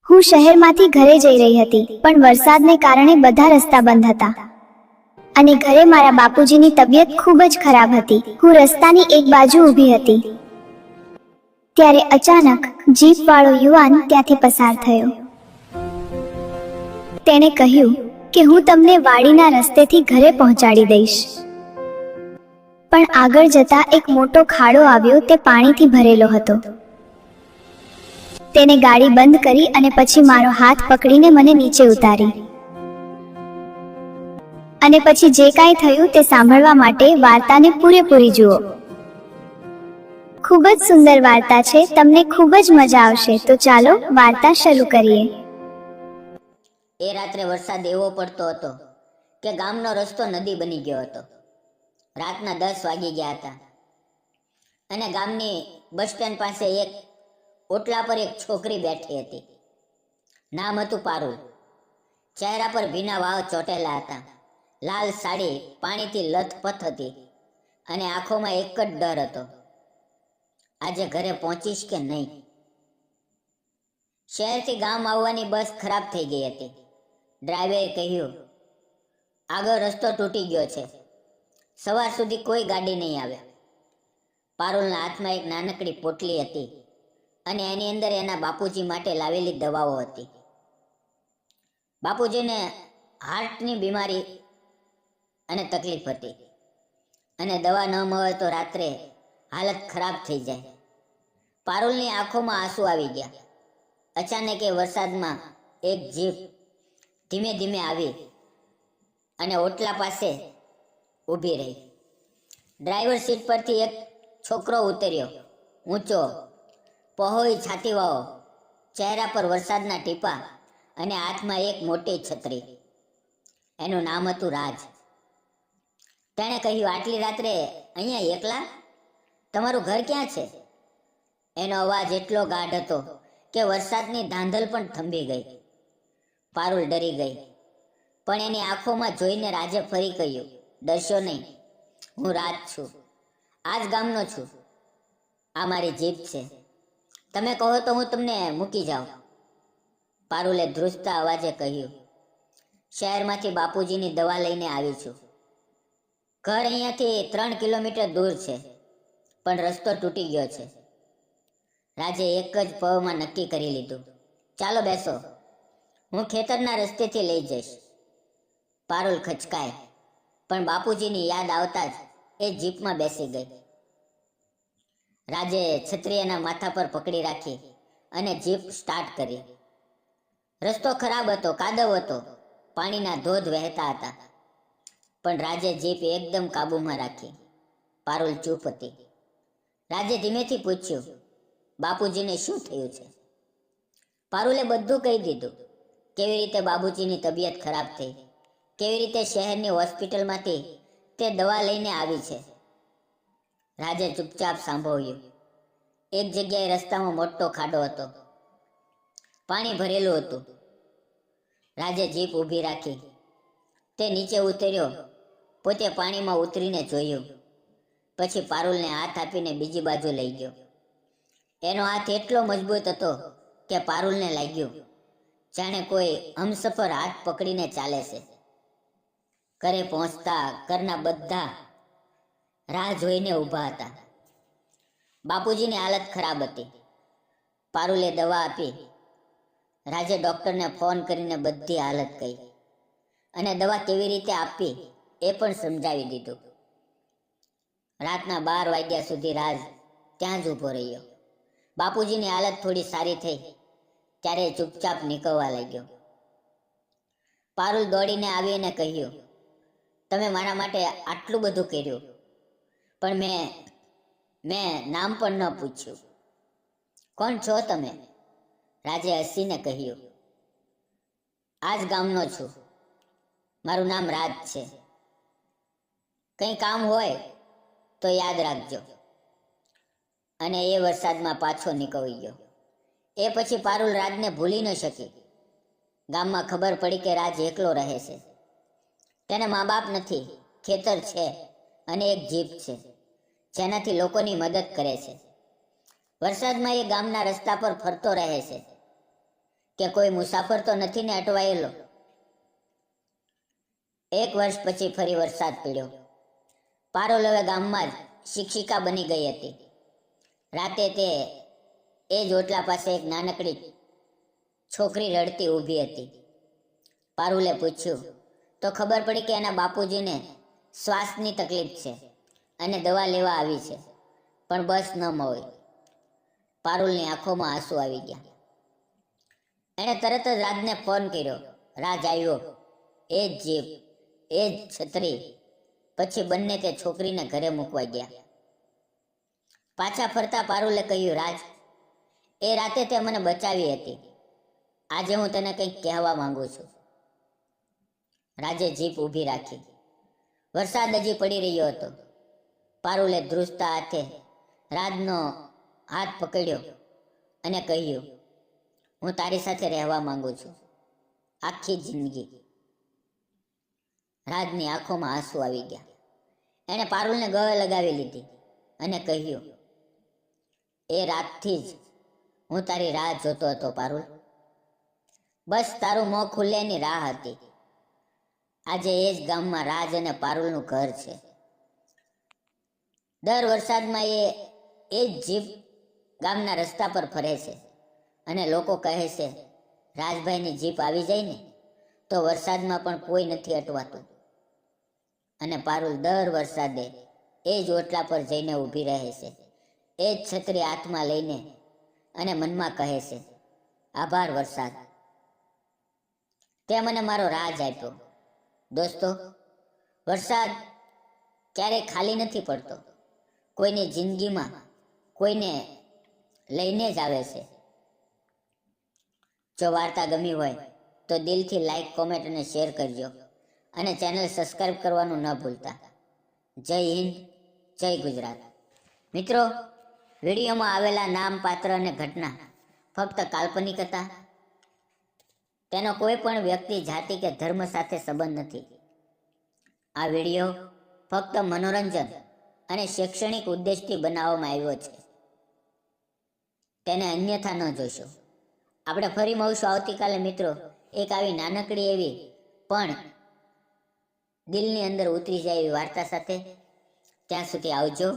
હું શહેરમાંથી ઘરે જઈ રહી હતી, પણ વરસાદને કારણે બધા રસ્તા બંધ હતા અને ઘરે મારા બાપુજીની તબિયત ખૂબ જ ખરાબ હતી. હું રસ્તાની એક બાજુ ઊભી હતી ત્યારે અચાનક જીપ વાળો યુવાન ત્યાંથી પસાર થયો. તેણે કહ્યું કે હું તમને વાડીના રસ્તેથી ઘરે પહોંચાડી દઈશ. પણ આગળ જતા એક મોટો ખાડો આવ્યો. તે પાણીથી ભરેલો હતો. તેને ગાડી બંધ કરી અને પછી મારો હાથ પકડીને મને નીચે ઉતારી. અને પછી જે કાંઈ થયું તે સાંભળવા માટે વાર્તાને પૂરેપૂરી જુઓ. ખૂબ જ સુંદર વાર્તા છે, તમને ખૂબ જ મજા આવશે. તો ચાલો વાર્તા શરૂ કરીએ. એ રાત્રે વરસાદ એવો પડતો હતો કે ગામનો રસ્તો નદી બની ગયો હતો. રાતના 10 વાગી ગયા હતા અને ગામની બસ સ્ટેન્ડ પાસે એક ઓટલા પર એક છોકરી બેઠી હતી. નામ હતું પારુલ. ચહેરા પર ભીના વાવ ચોટેલા હતા. લાલ સાડી પાણીથી લથપથ હતી અને આંખોમાં એક જ ડર હતો, આજે ઘરે પહોંચીશ કે નહીં. શહેરથી ગામ આવવાની બસ ખરાબ થઈ ગઈ હતી. ડ્રાઈવરે કહ્યું, આગળ રસ્તો તૂટી ગયો છે, સવાર સુધી કોઈ ગાડી નહીં આવે. પારુલના હાથમાં એક નાનકડી પોટલી હતી અને એની અંદર એના બાપુજી માટે લાવેલી દવાઓ હતી. બાપુજીને હાર્ટની બીમારી અને તકલીફ હતી અને દવા ન મળે તો રાત્રે હાલત ખરાબ થઈ જાય. પારુલની આંખોમાં આંસુ આવી ગયા. અચાનક એ વરસાદમાં એક જીપ ધીમે ધીમે આવી અને ઓટલા પાસે ઊભી રહી. ડ્રાઈવર સીટ પરથી એક છોકરો ઉતર્યો, ઊંચો, પહોળી છાતીવાળો, ચહેરા પર વરસાદના ટીપા અને હાથમાં એક મોટી છત્રી. એનું નામ હતું રાજ. તેણે કહ્યું, આટલી રાત્રે અહીંયા એકલા? તમારું ઘર ક્યાં છે? એનો અવાજ એટલો ગાઢ હતો કે વરસાદની ધાંધલ પણ થંભી ગઈ. પારુલ ડરી ગઈ, પણ એની આંખોમાં જોઈને રાજે ફરી કહ્યું, ડરશો નહીં, હું રાજ છું, આ જ ગામનો છું. આ મારી જીપ છે, તમે કહો તો હું તમને મૂકી જાઉં. પારુલે ધ્રુજતા અવાજે કહ્યું, શહેરમાંથી બાપુજીની દવા લઈને આવી છું. ઘર અહીંયાથી 3 કિલોમીટર દૂર છે, પણ રસ્તો તૂટી ગયો છે. રાજે એક જ પળમાં નક્કી કરી લીધું, ચાલો બેસો, હું ખેતરના રસ્તેથી લઈ જઈશ. પારુલ ખચકાય, પણ બાપુજીની યાદ આવતા જ એ જીપમાં બેસી ગઈ. રાજે છત્રી એના માથા પર પકડી રાખી અને જીપ સ્ટાર્ટ કરી. રસ્તો ખરાબ હતો, કાદવ હતો, પાણીના ધોધ વહેતા હતા, પણ રાજે જીપ એકદમ કાબૂમાં રાખી. પારુલ ચૂપ હતી. રાજે ધીમેથી પૂછ્યું, બાપુજીને શું થયું છે? પારુલે બધું કહી દીધું, કેવી રીતે બાપુજીની તબિયત ખરાબ થઈ, કેવી રીતે શહેરની હોસ્પિટલમાંથી તે દવા લઈને આવી છે. રાજે ચૂપચાપ સાંભળ્યું. એક જગ્યાએ રસ્તામાં મોટો ખાડો હતો, પાણી ભરેલું હતું. રાજે જીપ ઊભી રાખી. તે નીચે ઉતર્યો, પોતે પાણીમાં ઉતરીને જોયું, પછી પારુલને હાથ આપીને બીજી બાજુ લઈ ગયો. એનો હાથ એટલો મજબૂત હતો કે પારુલને લાગ્યું જાણે કોઈ હમસફર હાથ પકડીને ચાલે છે. ઘરે પહોંચતા ઘરના બધા રાહ જોઈને ઊભા હતા. બાપુજીની હાલત ખરાબ હતી. પારુલે દવા આપી. રાજે ડૉક્ટરને ફોન કરીને બધી હાલત કહી અને દવા કેવી રીતે આપવી એ પણ સમજાવી દીધું. રાતના 12 વાગ્યા સુધી રાજ ત્યાં જ ઊભો રહ્યો. બાપુજીની હાલત થોડી સારી થઈ ત્યારે ચૂપચાપ નીકળવા લાગ્યો. પારુલ દોડીને આવીને કહ્યું, તમે મારા માટે આટલું બધું કર્યું, પણ મેં નામ પણ ન પૂછ્યું. કોણ છો તમે? રાજે હસીને કહ્યું, આ જ ગામનો છું, મારું નામ રાજ છે. કંઈ કામ હોય તો યાદ રાખજો. અને એ વરસાદમાં પાછો નીકળી ગયો. એ પછી પારુલ રાજને ભૂલી ન શકી. ગામમાં ખબર પડી કે રાજ એકલો રહે છે. તેને મા બાપ નથી, ખેતર છે અને એક જીપ છે જેનાથી લોકોની મદદ કરે છે. વરસાદમાં એ ગામના રસ્તા પર ફરતો રહે છે. કે કોઈ મુસાફર તો નથી ને અટવાયેલો? 1 વર્ષ પછી ફરી વરસાદ પડ્યો. પારુલ હવે ગામમાં જ શિક્ષિકા બની ગઈ હતી. રાતે તે એ જ ઓટલા પાસે એક નાનકડી છોકરી રડતી ઊભી હતી. પારુલે પૂછ્યું તો ખબર પડી કે એના બાપુજીને શ્વાસની તકલીફ છે અને દવા લેવા આવી છે, પણ બસ ન મળી. પારુલની આંખોમાં આંસુ આવી ગયા. એણે તરત જ રાજને ફોન કર્યો. રાજ આવ્યો. એ જ જીપ, એ જ છત્રી. પછી બંને તે છોકરીને ઘરે મૂકવા ગયા. પાછા ફરતા પારુલે કહ્યું, રાજ, એ રાતે તે મને બચાવી હતી. આજે હું તને કંઈક કહેવા માંગુ છું. રાજે જીપ ઊભી રાખી. વરસાદ હજી પડી રહ્યો હતો. પારુલે ધ્રુજતા હાથે રાજનો હાથ પકડ્યો અને કહ્યું, હું તારી સાથે રહેવા માંગુ છું, આખી જિંદગી. રાજની આંખોમાં આંસુ આવી ગયા. એણે પારુલને ગળે લગાવી લીધી અને કહ્યું, એ રાતથી જ હું તારી રાહ જોતો હતો પારુલ. બસ તારું મોં ખુલ્યાની રાહ હતી. આજે એ જ ગામમાં રાજ અને પારુલનું ઘર છે. દર વરસાદમાં એ જ જીપ ગામના રસ્તા પર ફરે છે અને લોકો કહે છે, રાજભાઈની જીપ આવી જાય ને તો વરસાદમાં પણ કોઈ નથી અટવાતું. અને પારુલ દર વરસાદે એ જ ઓટલા પર જઈને ઊભી રહે છે, એ જ છત્રી હાથમાં લઈને, અને મનમાં કહે છે, આભાર વરસાદ, તે મને મારો રાજ આપ્યો. દોસ્તો, વરસાદ ક્યારેય ખાલી નથી પડતો. કોઈની જિંદગીમાં કોઈને લઈને જ આવે છે. જો વાર્તા ગમી હોય તો દિલથી લાઈક, કોમેન્ટ અને શેર કરજો અને ચેનલ સબસ્ક્રાઈબ કરવાનું ન ભૂલતા. જય હિન્દ, જય ગુજરાત. મિત્રો, વિડીયોમાં આવેલા નામ, પાત્ર અને ઘટના ફક્ત કાલ્પનિક હતા. તેનો કોઈ પણ વ્યક્તિ, જાતિ કે ધર્મ સાથે સંબંધ નથી. આ વિડીયો ફક્ત મનોરંજન અને શૈક્ષણિક ઉદ્દેશથી બનાવવામાં આવ્યો છે. તેને અન્યથા ન જોશો. આપણે ફરી મળશું આવતીકાલે મિત્રો, એક આવી નાનકડી એવી પણ દિલની અંદર ઉતરી જાય એવી વાર્તા સાથે. ત્યાં સુધી આવજો.